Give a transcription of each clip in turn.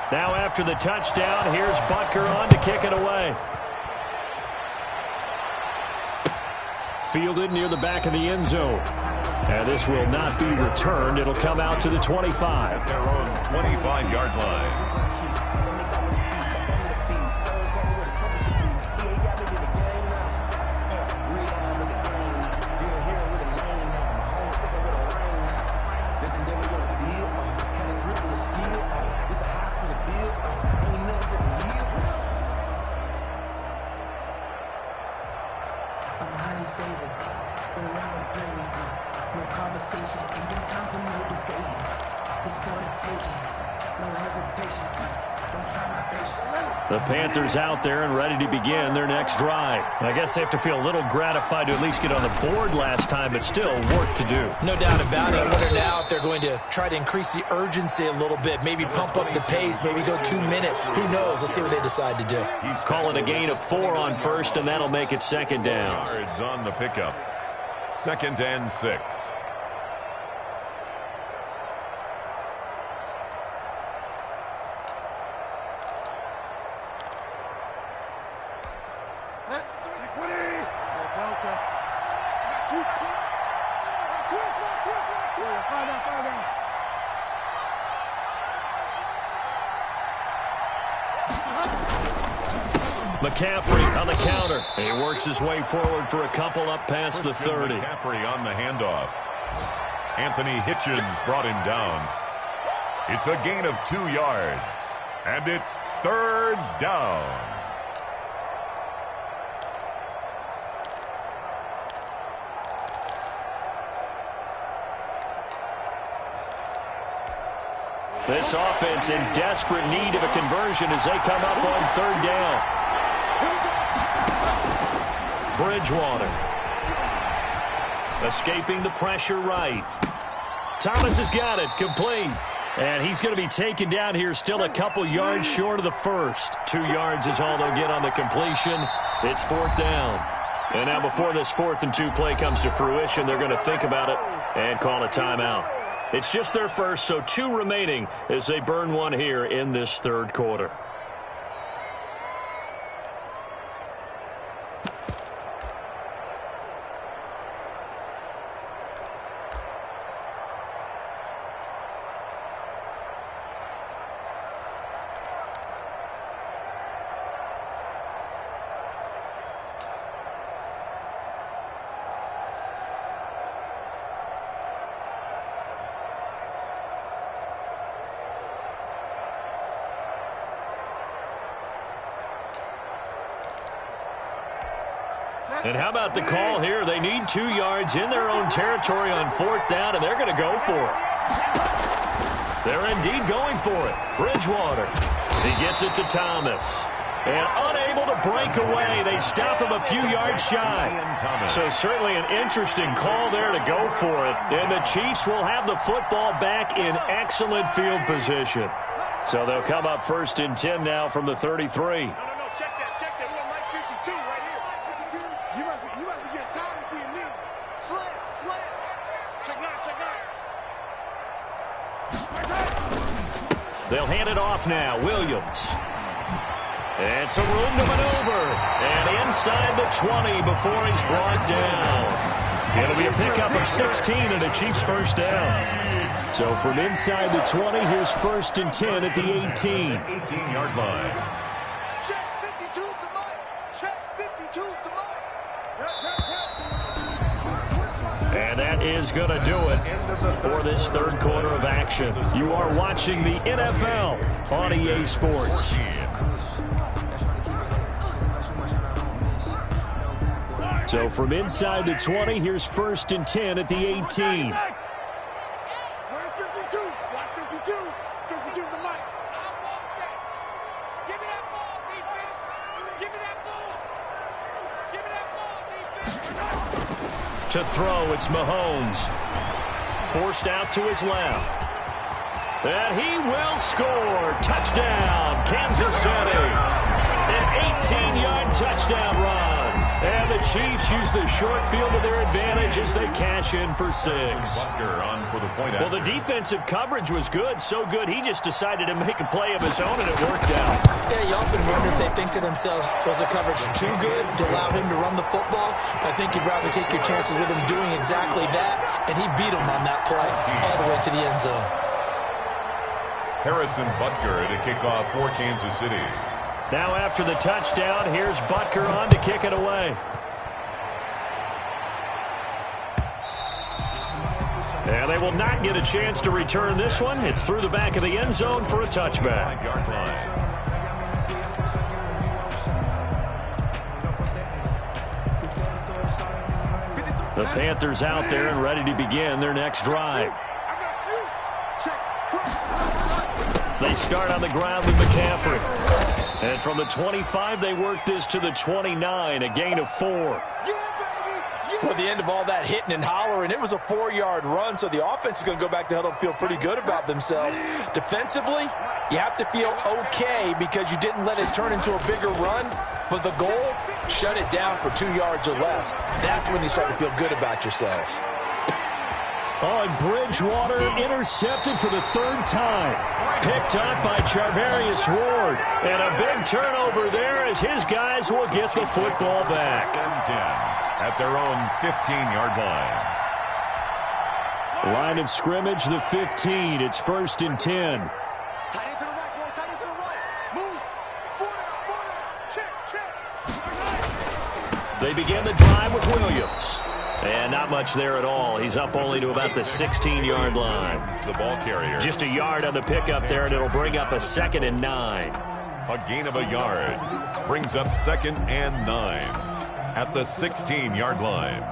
Now after the touchdown, here's Butker on to kick it away. Fielded near the back of the end zone. And this will not be returned. It'll come out to the 25. Their own 25-yard line. The Panthers out there and ready to begin their next drive. I guess they have to feel a little gratified to at least get on the board last time, but still work to do. No doubt about it. I wonder now if they're going to try to increase the urgency a little bit, maybe pump up the pace, maybe go 2 minutes. Who knows? Let's see what they decide to do. He's calling a gain of 4 on first, and that'll make it second down. Yards on the pickup. 2nd and 6. McCaffrey on the counter. He works his way forward for a couple up past the 30. McCaffrey on the handoff. Anthony Hitchens brought him down. It's a gain of 2 yards. And it's 3rd down. This offense in desperate need of a conversion as they come up on 3rd down. Bridgewater. Escaping the pressure right. Thomas has got it. Complete. And he's going to be taken down here still a couple yards short of the first. 2 yards is all they'll get on the completion. It's 4th down. And now before this 4th and 2 play comes to fruition, they're going to think about it and call a timeout. It's just their first, so 2 remaining as they burn one here in this 3rd quarter. And how about the call here? They need 2 yards in their own territory on 4th down, and they're going to go for it. They're indeed going for it. Bridgewater. He gets it to Thomas. And unable to break away. They stop him a few yards shy. So certainly an interesting call there to go for it. And the Chiefs will have the football back in excellent field position. So they'll come up 1st and 10 now from the 33. They'll hand it off now. Williams. And some room to maneuver. And inside the 20 before he's brought down. It'll be a pickup of 16 and a Chiefs first down. So from inside the 20, here's 1st and 10 at the 18. 18-yard line. Check 52's the mic. Check 52's the mic. And that is going to do it for this 3rd quarter of action. You are watching the NFL on EA Sports. So from inside the 20, here's 1st and 10 at the 18. Where's 52? Watch 52. 52's the mic. Give me that ball, defense. Give me that ball. Give me that ball, defense. To throw, it's Mahomes. Forced out to his left. And he will score. Touchdown, Kansas City. An 18-yard touchdown run. And the Chiefs use the short field to their advantage as they cash in for 6. Well, the defensive coverage was good, so good he just decided to make a play of his own, and it worked out. Yeah, you often wonder if they think to themselves, was the coverage too good to allow him to run the football? I think you'd rather take your chances with him doing exactly that, and he beat him on that play all the way to the end zone. Harrison Butker to kick off for Kansas City. Now after the touchdown, here's Butker on to kick it away. And they will not get a chance to return this one. It's through the back of the end zone for a touchback. 5-yard line. The Panthers out there and ready to begin their next drive. They start on the ground with McCaffrey. And from the 25, they work this to the 29, a gain of 4. Well, at the end of all that hitting and hollering, it was a 4-yard run, so the offense is going to go back to huddle and feel pretty good about themselves. Defensively, you have to feel okay because you didn't let it turn into a bigger run, but the goal, shut it down for 2 yards or less. That's when you start to feel good about yourselves. Oh, and Bridgewater intercepted for the 3rd time. Picked up by Charvarius Ward. And a big turnover there as his guys will get the football back. 10 at their own 15-yard line. Line of scrimmage, the 15. It's 1st and 10. Tight end to the right, boy. Tight end to the right. Move. 4 down. Check. They begin the drive with Williams. And not much there at all. He's up only to about the 16-yard line. The ball carrier. Just a yard on the pickup there, and it'll bring up a 2nd and 9. A gain of a yard. Brings up 2nd and 9 at the 16-yard line.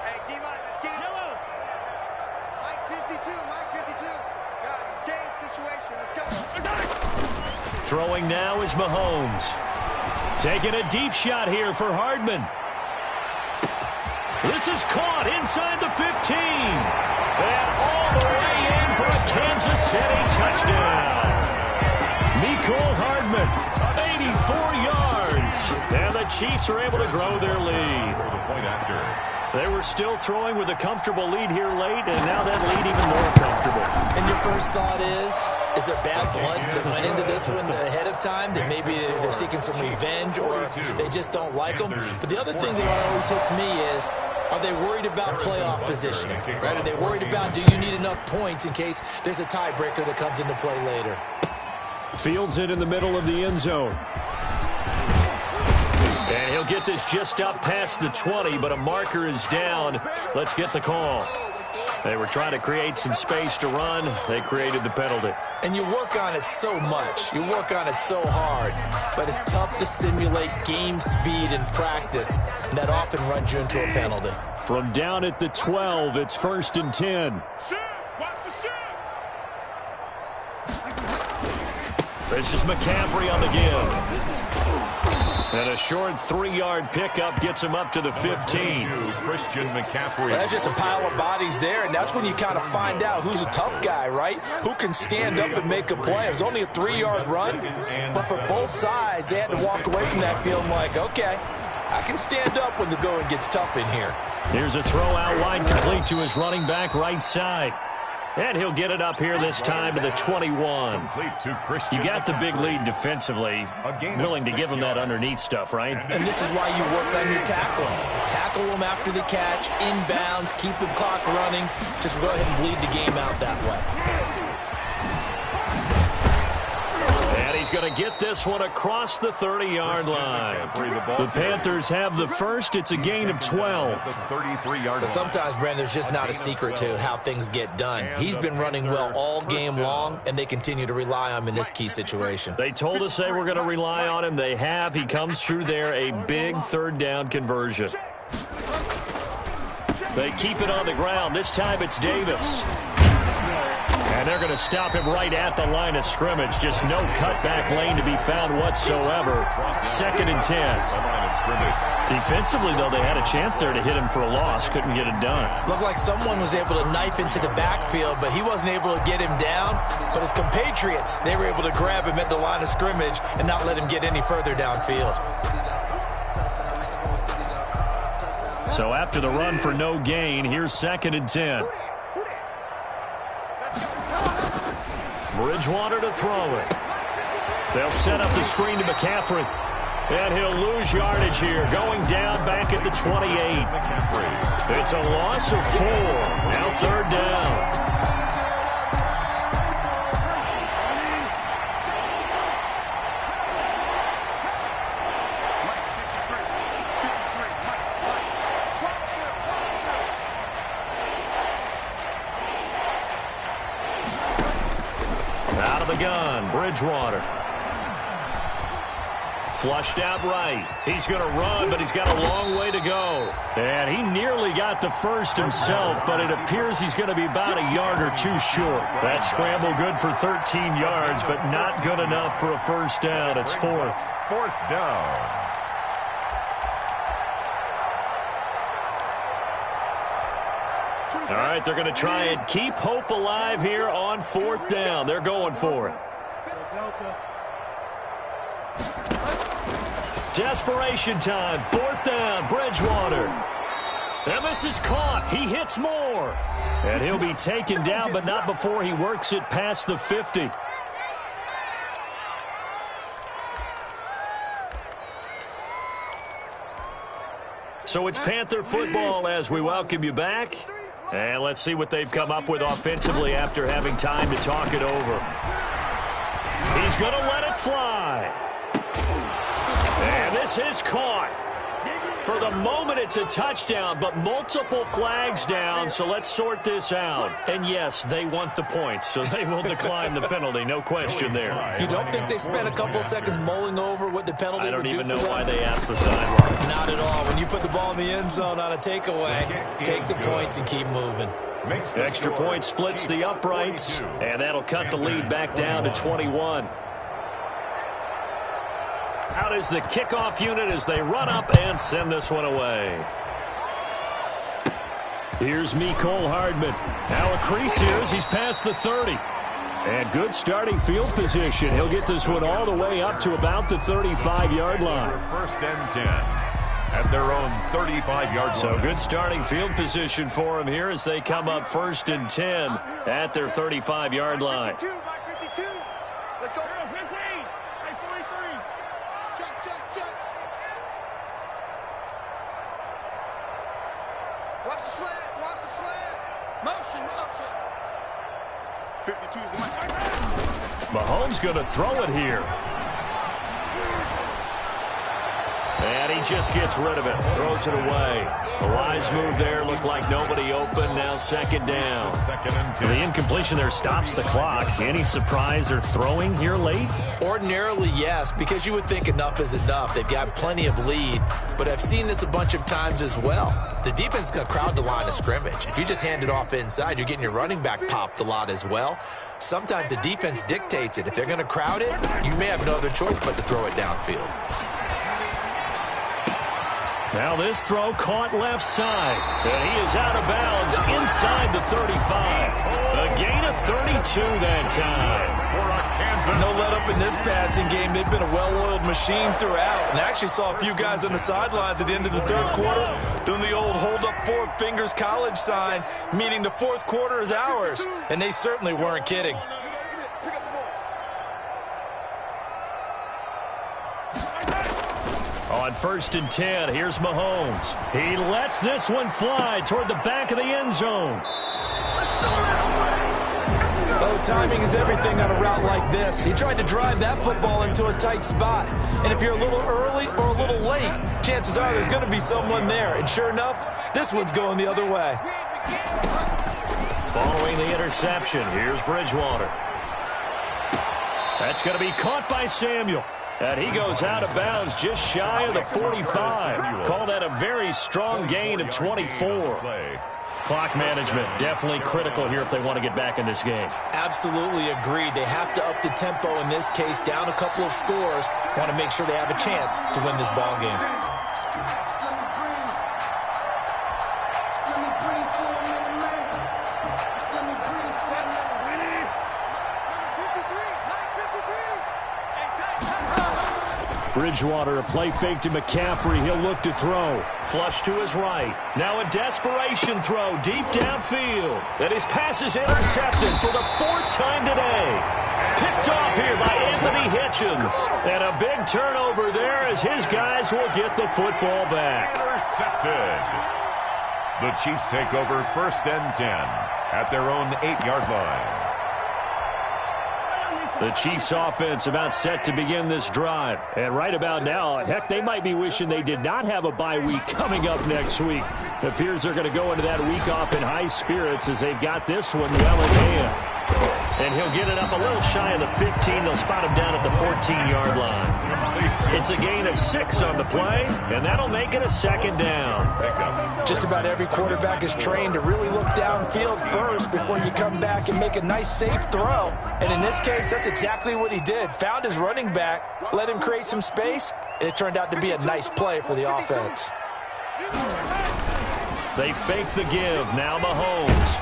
Hey, D-line, let's get yellow. Mike 52, Mike 52. Guys, it's game situation. Let's go. Throwing now is Mahomes. Taking a deep shot here for Hardman. This is caught inside the 15. And all the way in for a Kansas City touchdown. Mecole Hardman, 84 yards. And the Chiefs are able to grow their lead. The point after. They were still throwing with a comfortable lead here late, and now that lead even more comfortable. And your first thought is there bad blood that went into this one ahead of time? That maybe they're seeking some revenge or they just don't like them? But the other thing that always hits me is, are they worried about playoff positioning? Right? Are they worried about, do you need enough points in case there's a tiebreaker that comes into play later? Fields it in the middle of the end zone. And he'll get this just up past the 20, but a marker is down. Let's get the call. They were trying to create some space to run. They created the penalty. And you work on it so much. You work on it so hard. But it's tough to simulate game speed in practice. And that often runs you into a penalty. From down at the 12, it's 1st and 10. Watch the shit. This is McCaffrey on the give. And a short 3-yard pickup gets him up to the 15. Christian McCaffrey. Well, that's just a pile of bodies there, and that's when you kind of find out who's a tough guy, right? Who can stand up and make a play. It was only a 3-yard run, but for both sides, they had to walk away from that feeling like, okay, I can stand up when the going gets tough in here. Here's a throw out wide, complete to his running back right side. And he'll get it up here this time to the 21. You got the big lead defensively. Willing to give him that underneath stuff, right? And this is why you work on your tackling. Tackle them after the catch, inbounds, keep the clock running. Just go ahead and bleed the game out that way. And he's going to get this one across the 30-yard line. The Panthers have the first. It's a gain of 12. But sometimes, Brandon, there's just not a secret to how things get done. He's been running well all game long, and they continue to rely on him in this key situation. They told us they were going to rely on him. They have. He comes through there, a big 3rd down conversion. They keep it on the ground. This time it's Davis. And they're going to stop him right at the line of scrimmage. Just no cutback lane to be found whatsoever. 2nd and 10. scrimmage. Defensively, though, they had a chance there to hit him for a loss. Couldn't get it done. Looked like someone was able to knife into the backfield, but he wasn't able to get him down. But his compatriots, they were able to grab him at the line of scrimmage and not let him get any further downfield. So after the run for no gain, here's 2nd and 10. Bridgewater to throw it. They'll set up the screen to McCaffrey. And he'll lose yardage here, going down back at the 28. It's a loss of 4. Now 3rd down. Out of the gun, Bridgewater. Flushed out right. He's going to run, but he's got a long way to go. And he nearly got the first himself, but it appears he's going to be about a yard or two short. That scramble good for 13 yards, but not good enough for a first down. It's 4th. 4th down. All right, they're going to try and keep hope alive here on 4th down. They're going for it. Desperation time. 4th down, Bridgewater. And this is caught. He hits more. And he'll be taken down, but not before he works it past the 50. So it's Panther football as we welcome you back. And let's see what they've come up with offensively after having time to talk it over. He's going to let it fly. And this is caught. For the moment, it's a touchdown, but multiple flags down, so let's sort this out. And yes, they want the points, so they will decline the penalty, no question there. You don't think they spent a couple of seconds mulling over what the penalty would do? I don't even know them? why they asked the sideline. Not at all. When you put the ball in the end zone on a takeaway, take the points and keep moving. Extra point splits the uprights, and that'll cut the lead back down to 21. Out is the kickoff unit as they run up and send this one away. Here's Mecole Hardman. Now a crease here as he's past the 30. And good starting field position. He'll get this one all the way up to about the 35-yard line. 1st and 10 at their own 35-yard line. So good starting field position for him here as they come up 1st and 10 at their 35-yard line. Let's go. 15. Hey, 43. Check. Watch the slant. Motion. 52's the mic. Mahomes going to throw it here. And he just gets rid of it. Throws it away. A wise move there. Looked like nobody open. Now 2nd down. 2nd and 10. The incompletion there stops the clock. Any surprise they're throwing here late? Ordinarily, yes, because you would think enough is enough. They've got plenty of lead, but I've seen this a bunch of times as well. The defense is going to crowd the line of scrimmage. If you just hand it off inside, you're getting your running back popped a lot as well. Sometimes the defense dictates it. If they're going to crowd it, you may have no other choice but to throw it downfield. Now this throw caught left side. And he is out of bounds inside the 35. A gain of 32 that time. No let up in this passing game. They've been a well-oiled machine throughout. And I actually saw a few guys on the sidelines at the end of the 3rd quarter doing the old hold up 4 fingers college sign, meaning the 4th quarter is ours. And they certainly weren't kidding. On 1st and 10, here's Mahomes. He lets this one fly toward the back of the end zone. Oh, timing is everything on a route like this. He tried to drive that football into a tight spot. And if you're a little early or a little late, chances are there's going to be someone there. And sure enough, this one's going the other way. Following the interception, here's Bridgewater. That's going to be caught by Samuel. And he goes out of bounds just shy of the 45. Call that a very strong gain of 24. Clock management definitely critical here if they want to get back in this game. Absolutely agreed. They have to up the tempo in this case, down a couple of scores. Want to make sure they have a chance to win this ball game. Bridgewater, a play fake to McCaffrey. He'll look to throw. Flush to his right. Now a desperation throw deep downfield. And his pass is intercepted for the 4th time today. Picked off here by Anthony Hitchens. And a big turnover there as his guys will get the football back. Intercepted. The Chiefs take over 1st and 10 at their own 8-yard line. The Chiefs offense about set to begin this drive. And right about now, heck, they might be wishing they did not have a bye week coming up next week. It appears they're going to go into that week off in high spirits as they've got this one well in hand. And he'll get it up a little shy of the 15. They'll spot him down at the 14-yard line. It's a gain of 6 on the play, and that'll make it a 2nd down. Just about every quarterback is trained to really look downfield first before you come back and make a nice, safe throw. And in this case, that's exactly what he did. Found his running back, let him create some space, and it turned out to be a nice play for the offense. They fake the give. Now Mahomes.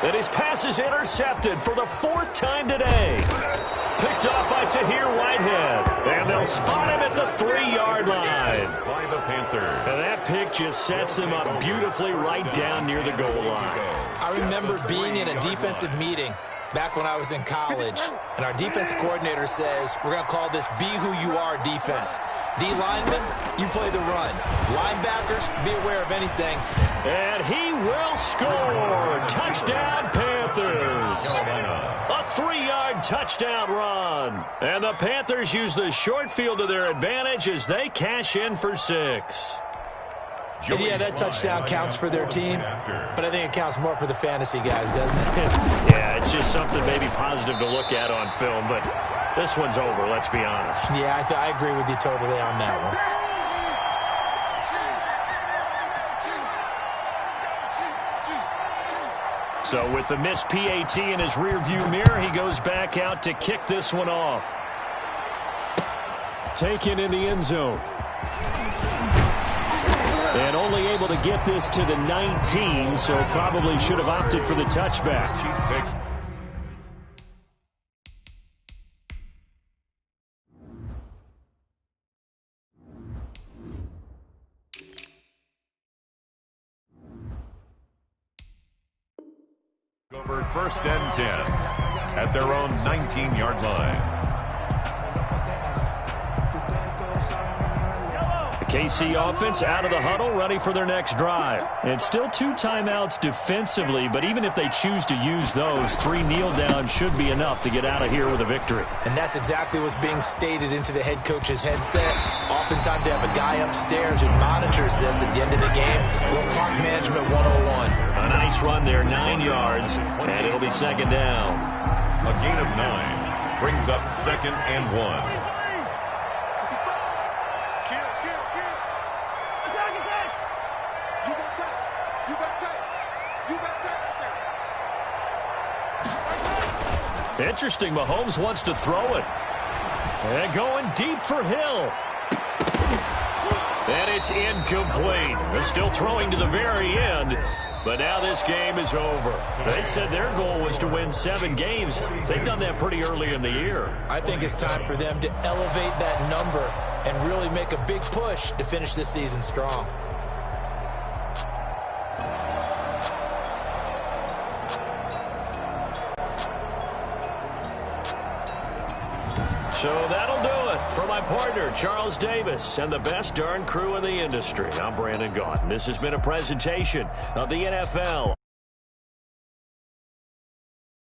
And his pass is intercepted for the 4th time today. Picked off by Tahir Whitehead. And they'll spot him at the 3-yard line. By the Panthers. And that pick just sets him up beautifully right down near the goal line. I remember being in a defensive meeting back when I was in college, and our defensive coordinator says, we're going to call this Be Who You Are defense. D-linemen, you play the run. Linebackers, be aware of anything. And he will score. Touchdown, Panthers. A 3-yard touchdown run. And the Panthers use the short field to their advantage as they cash in for 6. And yeah, that touchdown counts for their team, but I think it counts more for the fantasy guys, doesn't it? Yeah, it's just something maybe positive to look at on film, but this one's over, let's be honest. Yeah, I agree with you totally on that one. So with the missed PAT in his rearview mirror, he goes back out to kick this one off. Taken in the end zone. And only able to get this to the 19, so probably should have opted for the touchback. Over 1st and 10 at their own 19-yard line. KC offense out of the huddle, ready for their next drive. And still 2 timeouts defensively, but even if they choose to use those, 3 kneel downs should be enough to get out of here with a victory. And that's exactly what's being stated into the head coach's headset. Oftentimes they have a guy upstairs who monitors this at the end of the game. A little clock management 101. A nice run there, 9 yards, and it'll be 2nd down. A gain of 9 brings up 2nd and 1. Interesting, Mahomes wants to throw it. And going deep for Hill. And it's incomplete. They're still throwing to the very end. But now this game is over. They said their goal was to win 7 games. They've done that pretty early in the year. I think it's time for them to elevate that number and really make a big push to finish this season strong. So that'll do it for my partner, Charles Davis, and the best darn crew in the industry. I'm Brandon Gaudin. This has been a presentation of the NFL.